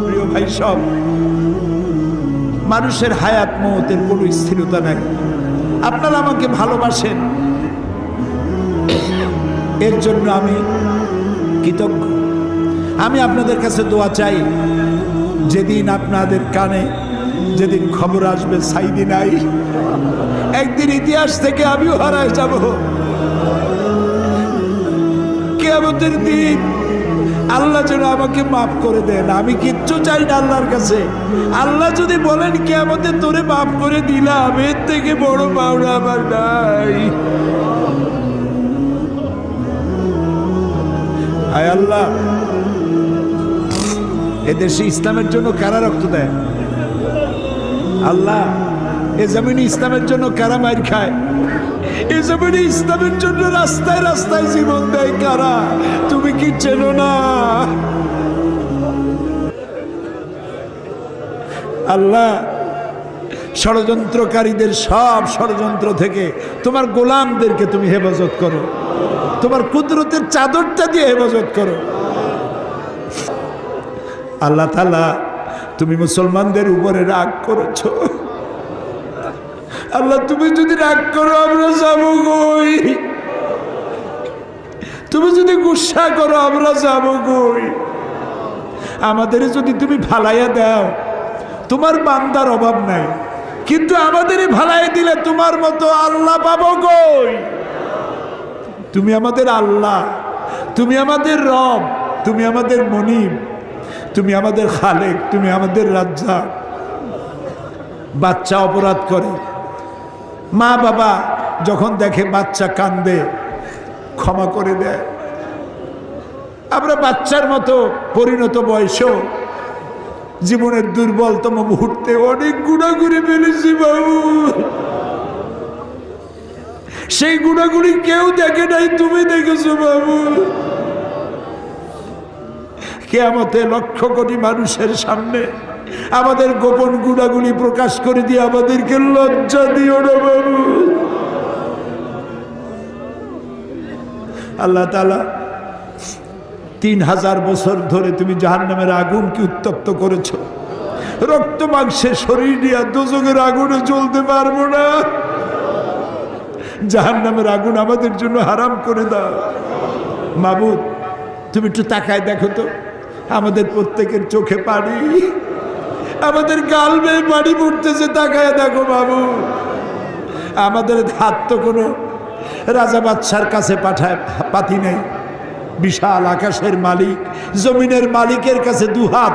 প্রিয় ভাই, সব মানুষের হায়াত মওতের কোনো স্থিরতা নাই। আপনারা আমাকে ভালোবাসেন, এর জন্য আমি কৃতজ্ঞ। আমি আপনাদের কাছে দোয়া চাই, যেদিন আপনাদের কানে যেদিন খবর আসবে সাইদি নাই, একদিন ইতিহাস থেকে আমিও হারায় যাব। কিয়ামতের দিন আল্লাহ যেন আমাকে মাফ করে দেন। আমি কিচ্ছু চাই না আল্লাহর কাছে। আল্লাহ যদি বলেন কিয়ামতে তোরে মাফ করে দিলাম, এর থেকে বড় পাওনা আমার নাই। আয় আল্লাহ, এদেশে ইসলামের জন্য কারা রক্ত দেয়? আল্লাহ, এ জমিনে ইসলামের জন্য কারা মার খায়? এ জমিনে ইসলামের জন্য রাস্তায় রাস্তায় জীবন দেয় কারা? তুমি কি চেনো না? আল্লাহ, ষড়যন্ত্রকারীদের সব ষড়যন্ত্র থেকে তোমার গোলামদেরকে তুমি হেফাজত করো, তোমার কুদরতের চাদরটা দিয়ে হেফাজত করো। আল্লাহ তাআলা, তুমি মুসলমানদের উপরে রাগ করেছো। আল্লাহ, তুমি যদি রাগ করো আমরা যাবো কই? তুমি যদি গুসা করো আমরা যাবো কই? আমাদের যদি তুমি ভালাইয়া দাও, তোমার বান্দার অভাব নাই, কিন্তু আমাদেরই ভালাই দিলে তোমার মতো আল্লাহ পাবো কই? তুমি আমাদের আল্লাহ, তুমি আমাদের রব, তুমি আমাদের মনিব, তুমি আমাদের খালেক, তুমি আমাদের রাজ্জাক। বাচ্চা অপরাধ করে, মা বাবা যখন দেখে বাচ্চা কান্দে ক্ষমা করে দেয়। আমরা বাচ্চার মতো পরিণত বয়সেও জীবনের দুর্বলতম মুহূর্তে অনেক গুনাহ করে ফেলেছি বাবু। সেই গুনাহগুলি কেউ দেখে নাই, তুমি দেখেছো বাবু। কিয়ামতে লক্ষ কোটি মানুষের সামনে আমাদের গোপন গুনাহগুলি প্রকাশ করে দিয়ে আমাদেরকে লজ্জা দিও না বাবু। আল্লাহ তাআলা, 3000 বছর ধরে তুমি জাহান্নামের আগুনকে উত্তপ্ত করেছো। রক্ত মাংসের শরীর নিয়ে দোজখের আগুনে জ্বলতে পারবো না। জাহান্নামের আগুন আমাদের জন্য হারাম করে দাও। মাবুদ, তুমি একটু তাকায় দেখো তো, আমাদের প্রত্যেকের চোখে পানি, আমাদের গাল বেয়ে পানি পড়তেছে, তাকায় দেখো বাবু। আমাদের হাত তো কোনো রাজা বাদশার কাছে পাতি নেই। বিশাল আকাশের মালিক, জমিনের মালিকের কাছে দুহাত